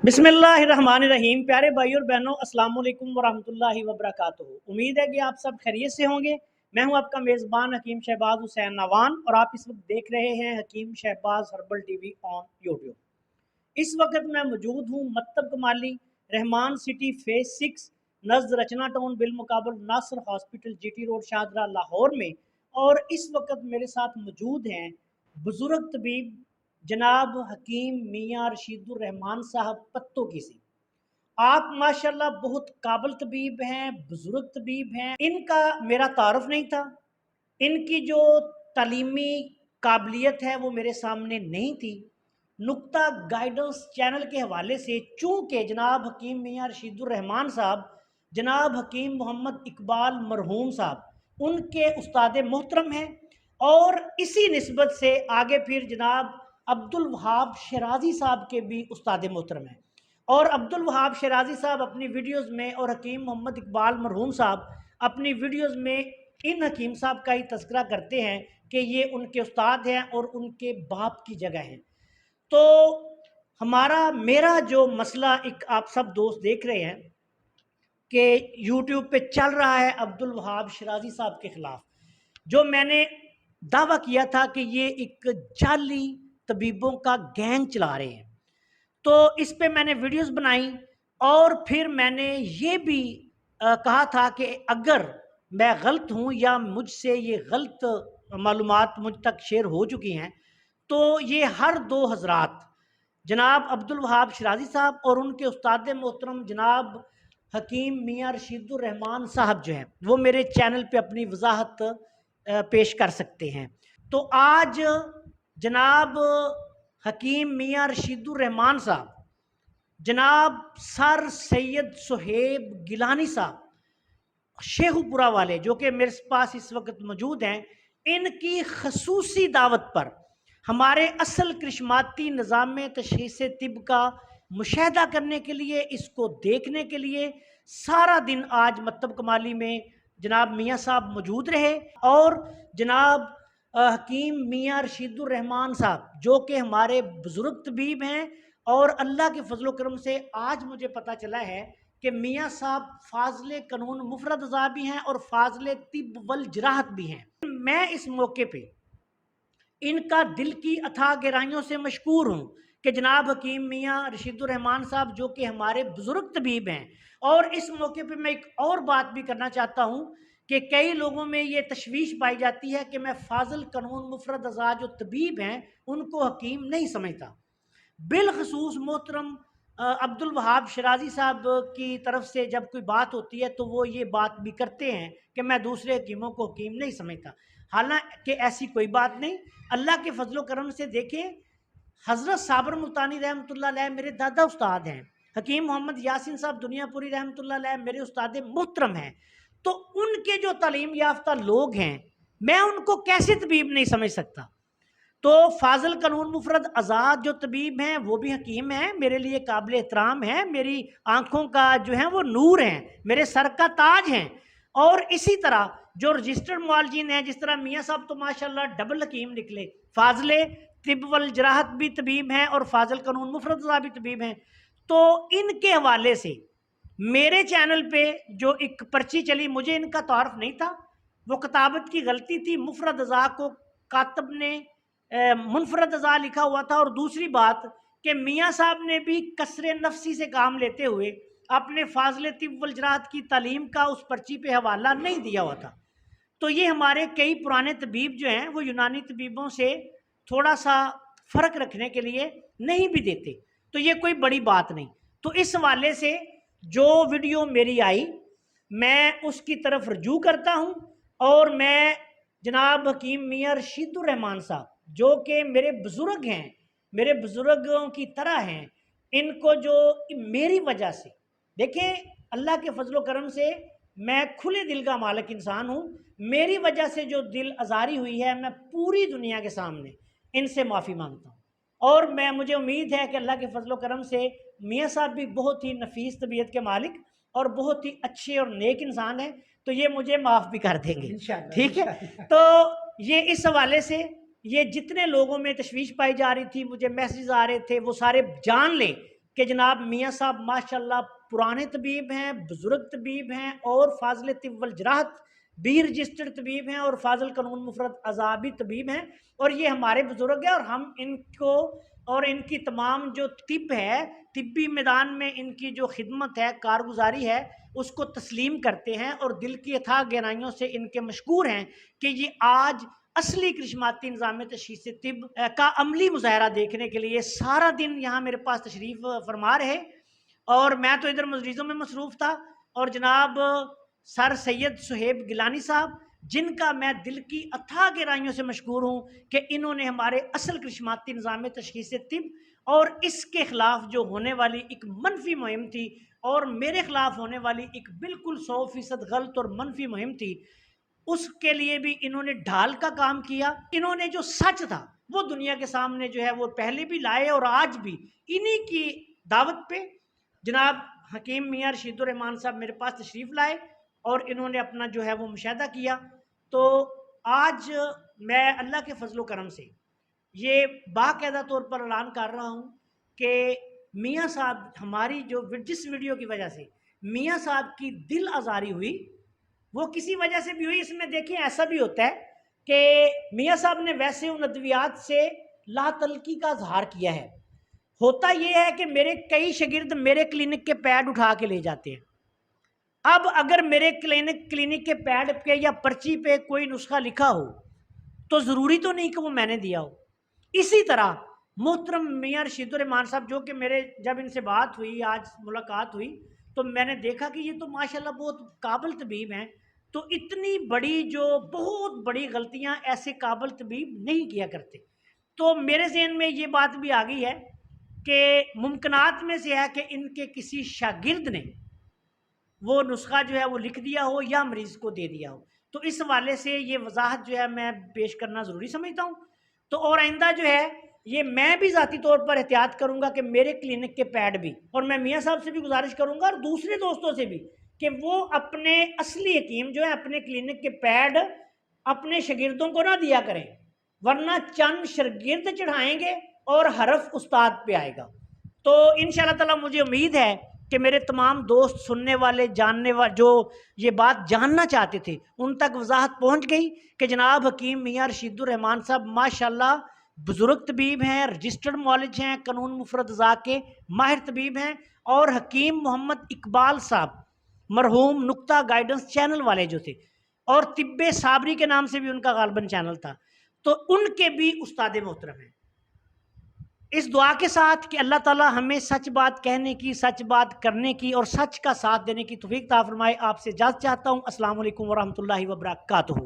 बिस्मिल्लाहिर्रहमानिर्रहीम। प्यारे भाई और बहनों, अस्सलाम वालेकुम वरहमतुल्लाहि वबरकातुहू। उम्मीद है कि आप सब खैरियत से होंगे। मैं हूं आपका मेज़बान हकीम शहबाज हुसैन नवान और आप इस वक्त देख रहे हैं Hakeem Shahbaz herbal TV on YouTube. इस वक्त मैं मौजूद हूं मकतब कमाली रहमान सिटी फेज 6 नज़द रचना टाउन बिलमुकाबल Nasir hospital GT road Shahdara Lahore में। और इस वक्त मेरे साथ मौजूद हैं बुजुर्ग तबीब जनाब हकीम मियाँ रशीदुर रहमान साहब पत्तों की से। आप माशाल्लाह बहुत काबिल तबीब हैं, बुजुर्ग तबीब हैं। इनका मेरा तारुफ नहीं था, इनकी जो तालीमी काबिलियत है वो मेरे सामने नहीं थी। नुक्ता गाइडेंस चैनल के हवाले से चूँकि जनाब हकीम मियाँ रशीदुर रहमान साहब, जनाब हकीम मोहम्मद इकबाल मरहूम साहब उनके उस्ताद मोहतरम हैं और इसी निस्बत से आगे फिर जनाब अब्दुल वहाब शराजी साहब के भी उस्ताद मोहतरम हैं। और अब्दुल वहाब शराजी साहब अपनी वीडियोज़ में और हकीम मोहम्मद इकबाल मरहूम साहब अपनी वीडियोज़ में इन हकीम साहब का ही तज़किरा करते हैं कि ये उनके उस्ताद हैं और उनके बाप की जगह हैं। तो मेरा जो मसला एक आप सब दोस्त देख रहे हैं कि यूट्यूब पे चल रहा है अब्दुल वहाब शराजी साहब के ख़िलाफ़, जो मैंने दावा किया था कि ये एक जाली तबीबों का गैंग चला रहे हैं। तो इस पे मैंने वीडियोस बनाई और फिर मैंने ये भी कहा था कि अगर मैं गलत हूँ या मुझसे ये गलत मालूमात मुझ तक शेयर हो चुकी हैं तो ये हर दो हजरात जनाब अब्दुल वहाब शराजी साहब और उनके उस्ताद मोहतरम जनाब हकीम मियाँ रशीदुर रहमान साहब जो हैं वो मेरे चैनल पे अपनी वजाहत पेश कर सकते हैं। तो आज जनाब हकीम मियाँ रशीदुर रहमान साहब, जनाब सर सैयद सुहेब गिलानी साहब शेखुपुरा वाले, जो कि मेरे पास इस वक्त मौजूद हैं, इनकी खसूसी दावत पर हमारे असल करिश्माती निज़ाम तशख़ीस तिब का मुशाहिदा करने के लिए, इसको देखने के लिए सारा दिन आज मकतब कमाली में जनाब मियाँ साहब मौजूद रहे। और जनाब हकीम मियाँ रशीदुर रहमान साहब जो कि हमारे बुजुर्ग तबीब हैं और अल्लाह के फजल करम से आज मुझे पता चला है कि मियाँ साहब फाजले कानून मुफरद अज़ा भी हैं और फाजले तिब वल जराहत भी हैं। मैं इस मौके पे इनका दिल की अथाह गहराइयों से मशकूर हूँ कि जनाब हकीम मियाँ रशीदुर रहमान साहब जो कि हमारे बुजुर्ग तबीब हैं। और इस मौके पे मैं एक और बात भी करना चाहता हूँ कि कई लोगों में ये तशवीश पाई जाती है कि मैं फाजल कानून मुफरद अज़ा जो तबीब हैं उनको हकीम नहीं समझता। बिलखसूस मोहतरम अब्दुल वहाब शराजी साहब की तरफ से जब कोई बात होती है तो वो ये बात भी करते हैं कि मैं दूसरे हकीमों को हकीम नहीं समझता। हालांकि ऐसी कोई बात नहीं, अल्लाह के फजलो करम से देखें, हज़रत साबर मुल्तानी रहमतुल्लाह अलैह मेरे दादा उस्ताद हैं, हकीम मोहम्मद यासीन साहब दुनियापुरी रहमतुल्लाह अलैह मेरे उस्ताद मोहतरम हैं। तो उनके जो तालीम याफ्ता लोग हैं मैं उनको कैसे तबीब नहीं समझ सकता। तो फाजल कानून मुफरद आज़ाद जो तबीब हैं वो भी हकीम हैं, मेरे लिए काबिल एहतराम हैं, मेरी आंखों का जो है वो नूर हैं, मेरे सर का ताज हैं। और इसी तरह जो रजिस्टर्ड मुआलजीन हैं, जिस तरह मियाँ साहब तो माशाल्लाह डबल हकीम निकले, फाजले तिब वल जराहत भी तबीब हैं और फाजल कानून मुफरद अज़ा भी तबीब हैं। तो इनके हवाले से मेरे चैनल पे जो एक पर्ची चली, मुझे इनका तारुफ नहीं था, वो किताबत की गलती थी, मुफरद अज़ा को कातब ने मुनफरद अज़ा लिखा हुआ था। और दूसरी बात कि मियाँ साहब ने भी कसरे नफसी से काम लेते हुए अपने फाजले तिब वल जराहत की तालीम का उस पर्ची पे हवाला नहीं दिया हुआ था। तो ये हमारे कई पुराने तबीब जो हैं वो यूनानी तबीबों से थोड़ा सा फ़र्क रखने के लिए नहीं भी देते, तो ये कोई बड़ी बात नहीं। तो इस हवाले से जो वीडियो मेरी आई मैं उसकी तरफ रजू करता हूँ और मैं जनाब हकीम मियाँ रशीदुर रहमान साहब जो कि मेरे बुजुर्ग हैं, मेरे बुजुर्गों की तरह हैं, इनको जो मेरी वजह से देखें, अल्लाह के फजलो करम से मैं खुले दिल का मालिक इंसान हूँ, मेरी वजह से जो दिल आज़ारी हुई है मैं पूरी दुनिया के सामने इनसे माफ़ी मांगता हूँ। और मुझे उम्मीद है कि अल्लाह के फजलो करम से मियाँ साहब भी बहुत ही नफीस तबीयत के मालिक और बहुत ही अच्छे और नेक इंसान हैं, तो ये मुझे माफ़ भी कर देंगे, ठीक है। तो ये इस हवाले से ये जितने लोगों में तशवीश पाई जा रही थी, मुझे मैसेज आ रहे थे, वो सारे जान लें کہ جناب میاں صاحب ماشاءاللہ پرانے طبیب ہیں، بزرگ طبیب ہیں اور فاضل طب والجراحت بھی رجسٹرڈ طبیب ہیں اور فاضل قانون مفرد عذابی طبیب ہیں، اور یہ ہمارے بزرگ ہیں، اور ہم ان کو اور ان کی تمام جو طب ہے، طبی میدان میں ان کی جو خدمت ہے، کارگزاری ہے، اس کو تسلیم کرتے ہیں اور دل کی اتھاہ گہرائیوں سے ان کے مشکور ہیں کہ یہ آج اصلی کرشماتی نظام تشخیص طب کا عملی مظاہرہ دیکھنے کے لیے سارا دن یہاں میرے پاس تشریف فرما رہے، اور میں تو ادھر مریضوں میں مصروف تھا، اور جناب سر سید صہیب گیلانی صاحب جن کا میں دل کی اتھاہ گہرائیوں سے مشکور ہوں کہ انہوں نے ہمارے اصل کرشماتی نظام تشخیص طب اور اس کے خلاف جو ہونے والی ایک منفی مہم تھی اور میرے خلاف ہونے والی ایک بالکل 100% غلط اور منفی مہم تھی، اس کے لیے بھی انہوں نے ڈھال کا کام کیا۔ انہوں نے جو سچ تھا وہ دنیا کے سامنے جو ہے وہ پہلے بھی لائے، اور آج بھی انہی کی دعوت پہ جناب حکیم میاں رشید الرحمان صاحب میرے پاس تشریف لائے اور انہوں نے اپنا جو ہے وہ مشاہدہ کیا۔ تو آج میں اللہ کے فضل و کرم سے یہ باقاعدہ طور پر اعلان کر رہا ہوں کہ میاں صاحب ہماری جس ویڈیو کی وجہ سے میاں صاحب کی دل آزاری ہوئی، وہ کسی وجہ سے بھی ہوئی۔ اس میں دیکھیں ایسا بھی ہوتا ہے کہ میاں صاحب نے ویسے ان ادویات سے لا تعلقی کا اظہار کیا ہے۔ ہوتا یہ ہے کہ میرے کئی شاگرد میرے کلینک کے پیڈ اٹھا کے لے جاتے ہیں۔ اب اگر میرے کلینک کے پیڈ پہ یا پرچی پہ کوئی نسخہ لکھا ہو تو ضروری تو نہیں کہ وہ میں نے دیا ہو۔ اسی طرح محترم میاں رشید الرحمان صاحب جو کہ میرے جب ان سے بات ہوئی، آج ملاقات ہوئی، تو میں نے دیکھا کہ یہ تو ماشاءاللہ بہت قابل طبیب ہیں، تو اتنی بڑی بہت بڑی غلطیاں ایسے قابل طبیب نہیں کیا کرتے۔ تو میرے ذہن میں یہ بات بھی آ گئی ہے کہ ممکنات میں سے ہے کہ ان کے کسی شاگرد نے وہ نسخہ جو ہے وہ لکھ دیا ہو یا مریض کو دے دیا ہو، تو اس حوالے سے یہ وضاحت جو ہے میں پیش کرنا ضروری سمجھتا ہوں۔ تو اور آئندہ جو ہے یہ میں بھی ذاتی طور پر احتیاط کروں گا کہ میرے کلینک کے پیڈ بھی، اور میں میاں صاحب سے بھی گزارش کروں گا اور دوسرے دوستوں سے بھی کہ وہ اپنے اصلی حکیم جو ہے اپنے کلینک کے پیڈ اپنے شاگردوں کو نہ دیا کریں، ورنہ چند شاگرد چڑھائیں گے اور حرف استاد پہ آئے گا۔ تو انشاءاللہ تعالی مجھے امید ہے کہ میرے تمام دوست سننے والے جاننے والے جو یہ بات جاننا چاہتے تھے ان تک وضاحت پہنچ گئی کہ جناب حکیم میاں رشید الرحمان صاحب ماشاءاللہ بزرگ طبیب ہیں، رجسٹرڈ معالج ہیں، قانون مفرد اعضاء کے ماہر طبیب ہیں، اور حکیم محمد اقبال صاحب مرحوم نقطہ گائیڈنس چینل والے جو تھے، اور طب صابری کے نام سے بھی ان کا غالباً چینل تھا، تو ان کے بھی استاد محترم ہیں۔ اس دعا کے ساتھ کہ اللہ تعالی ہمیں سچ بات کہنے کی، سچ بات کرنے کی اور سچ کا ساتھ دینے کی توفیق عطا فرمائے، آپ سے اجازت چاہتا ہوں۔ السلام علیکم ورحمۃ اللہ وبرکاتہ۔